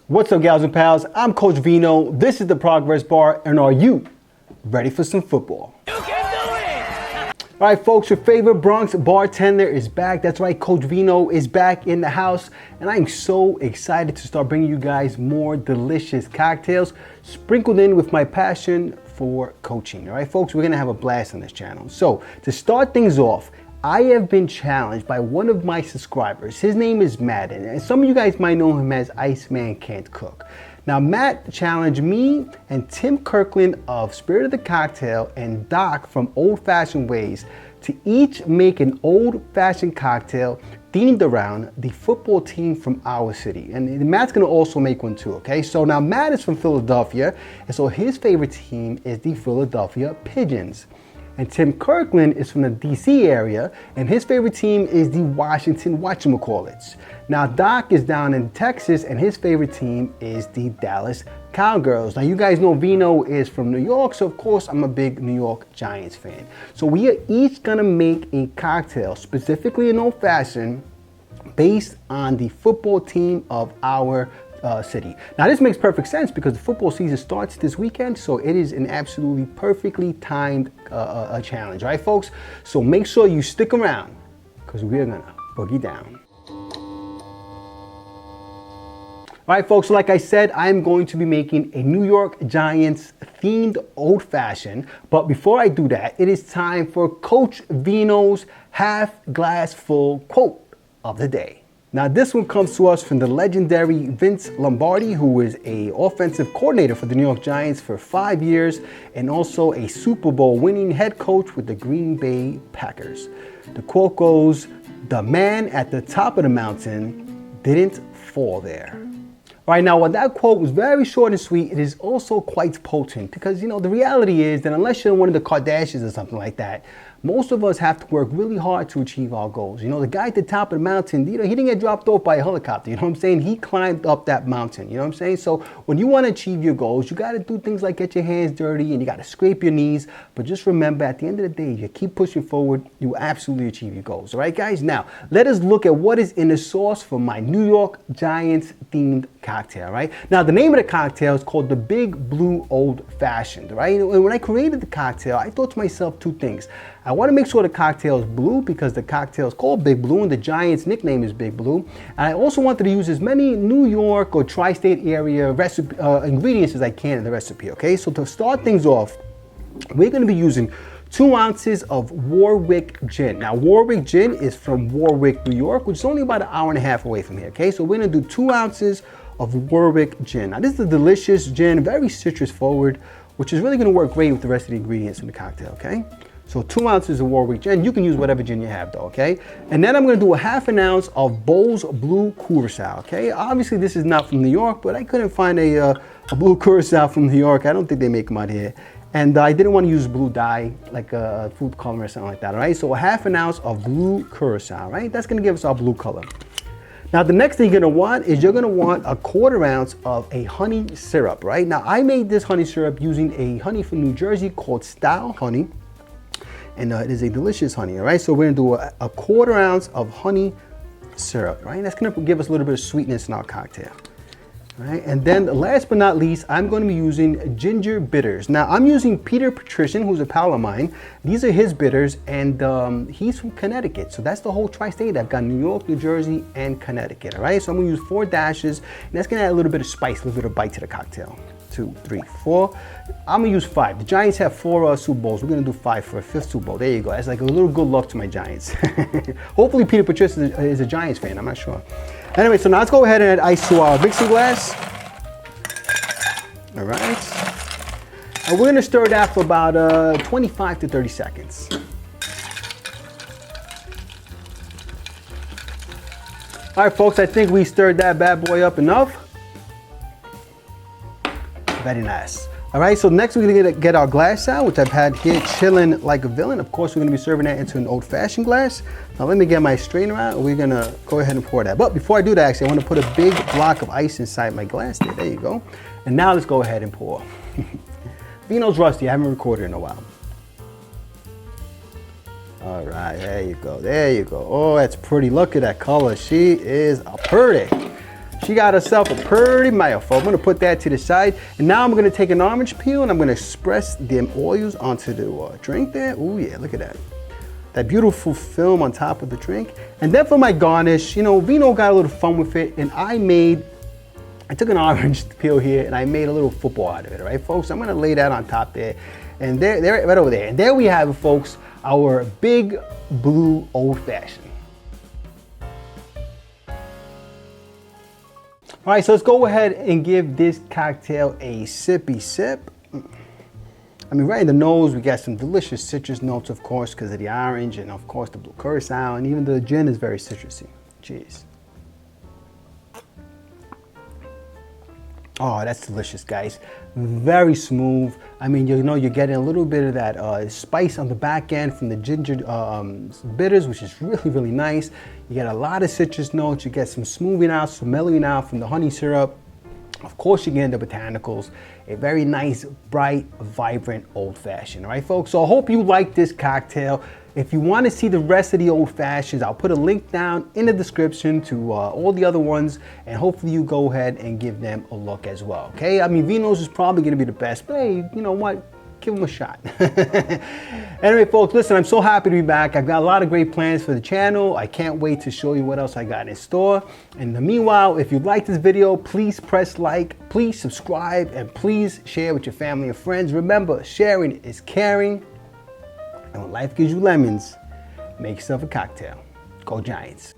What's up, gals and pals? I'm Coach Vino. This is the Progress Bar, and are you ready for some football? You can do it! All right, folks, your favorite Bronx bartender is back. That's right, Coach Vino is back in the house, and I'm so excited to start bringing you guys more delicious cocktails sprinkled in with my passion for coaching. All right, folks, we're gonna have a blast on this channel. So, to start things off, I have been challenged by one of my subscribers. His name is Matt, and some of you guys might know him as Iceman Can't Cook. Now, Matt challenged me and Tim Kirkland of Spirit of the Cocktail and Doc from Old Fashioned Ways to each make an old-fashioned cocktail themed around the football team from our city. And Matt's gonna also make one too, okay? So now Matt is from Philadelphia, and so his favorite team is the Philadelphia Pigeons. And Tim Kirkland is from the DC area, and his favorite team is the Washington whatchamacallits. Now Doc is down in Texas, and his favorite team is the Dallas Cowgirls. Now you guys know Vino is from New York, so of course I'm a big New York Giants fan. So we are each gonna make a cocktail, specifically an old fashioned, based on the football team of our city. Now this makes perfect sense because the football season starts this weekend, so it is an absolutely perfectly timed challenge, right, folks? So make sure you stick around because we're gonna boogie down. All right, folks, like I said, I'm going to be making a New York Giants themed old fashioned, but before I do that, it is time for Coach Vino's half glass full quote of the day. Now this one comes to us from the legendary Vince Lombardi, who is an offensive coordinator for the New York Giants for 5 years and also a Super Bowl winning head coach with the Green Bay Packers. The quote goes, "The man at the top of the mountain didn't fall there." All right, now while that quote was very short and sweet, it is also quite potent because, you know, the reality is that unless you're one of the Kardashians or something like that, most of us have to work really hard to achieve our goals. You know, the guy at the top of the mountain, you know, he didn't get dropped off by a helicopter, you know what I'm saying? He climbed up that mountain, you know what I'm saying? So when you want to achieve your goals, you got to do things like get your hands dirty and you got to scrape your knees. But just remember, at the end of the day, if you keep pushing forward, you will absolutely achieve your goals. All right, guys? Now, let us look at what is in the sauce for my New York Giants themed cocktail, right? Now, the name of the cocktail is called the Big Blue Old Fashioned, right? And when I created the cocktail, I thought to myself two things. I want to make sure the cocktail is blue because the cocktail is called Big Blue and the Giants' nickname is Big Blue. And I also wanted to use as many New York or tri-state area recipe, ingredients as I can in the recipe, okay? So to start things off, we're going to be using 2 ounces of Warwick gin. Now, Warwick gin is from Warwick, New York, which is only about an hour and a half away from here, okay? So we're going to do 2 ounces of Warwick gin. Now, this is a delicious gin, very citrus forward, which is really going to work great with the rest of the ingredients in the cocktail, okay? So 2 ounces of Warwick gin. You can use whatever gin you have though, okay? And then I'm gonna do a ½ ounce of Bowls Blue Curacao, okay? Obviously this is not from New York, but I couldn't find a Blue Curacao from New York. I don't think they make them out here. And I didn't want to use blue dye, like a food color or something like that, all right? So a ½ ounce of Blue Curacao, right? That's gonna give us our blue color. Now the next thing you're gonna want is you're gonna want a ½ ounce of a honey syrup, right? Now I made this honey syrup using a honey from New Jersey called Style Honey. And it is a delicious honey, all right? So we're gonna do a ½ ounce of honey syrup, right? That's gonna give us a little bit of sweetness in our cocktail, all right? And then last but not least, I'm gonna be using ginger bitters. Now I'm using Peter Patrician, who's a pal of mine. These are his bitters, and he's from Connecticut. So that's the whole tri-state. I've got New York, New Jersey, and Connecticut, all right? So I'm gonna use 4 dashes, and that's gonna add a little bit of spice, a little bit of bite to the cocktail. 2, 3, 4. I'm gonna use 5. The Giants have 4 Super Bowls. We're gonna do 5 for a 5th Super Bowl. There you go. That's like a little good luck to my Giants. Hopefully Peter Patricia is a Giants fan. I'm not sure. Anyway, so now let's go ahead and add ice to our mixing glass. All right. And we're gonna stir that for about 25 to 30 seconds. All right, folks, I think we stirred that bad boy up enough. Very nice. All right, so next we're gonna get our glass out, which I've had here chilling like a villain. Of course, we're gonna be serving that into an old-fashioned glass. Now let me get my strainer out, and we're gonna go ahead and pour that. But before I do that, actually, I wanna put a big block of ice inside my glass there. There you go. And now let's go ahead and pour. Vino's rusty, I haven't recorded in a while. All right, there you go, there you go. Oh, that's pretty, look at that color. She is a pretty. She got herself a pretty mouthful. I'm gonna put that to the side. And now I'm gonna take an orange peel and I'm gonna express them oils onto the drink there. Oh yeah, look at that. That beautiful film on top of the drink. And then for my garnish, you know, Vino got a little fun with it, and I took an orange peel here and I made a little football out of it, all right, folks? I'm gonna lay that on top there, and there, right over there. And there we have it, folks, our big blue old fashioned. All right, so let's go ahead and give this cocktail a sippy sip. I mean, right in the nose, we got some delicious citrus notes, of course, because of the orange, and of course the blue Curacao, and even the gin is very citrusy. Cheers. Oh, that's delicious, guys. Very smooth. I mean, you know, you're getting a little bit of that spice on the back end from the ginger bitters, which is really, really nice. You get a lot of citrus notes. You get some smoothing out, some mellowing out from the honey syrup. Of course, you're getting the botanicals. A very nice, bright, vibrant old fashioned. All right, folks? So I hope you like this cocktail. If you want to see the rest of the old fashions, I'll put a link down in the description to all the other ones, and hopefully you go ahead and give them a look as well, okay? I mean, Vino's is probably going to be the best, but hey, you know what? Give them a shot. Anyway, folks, listen, I'm so happy to be back. I've got a lot of great plans for the channel. I can't wait to show you what else I got in store. In the meanwhile, if you like this video, please press like, please subscribe, and please share with your family and friends. Remember, sharing is caring. And when life gives you lemons, make yourself a cocktail. Go Giants.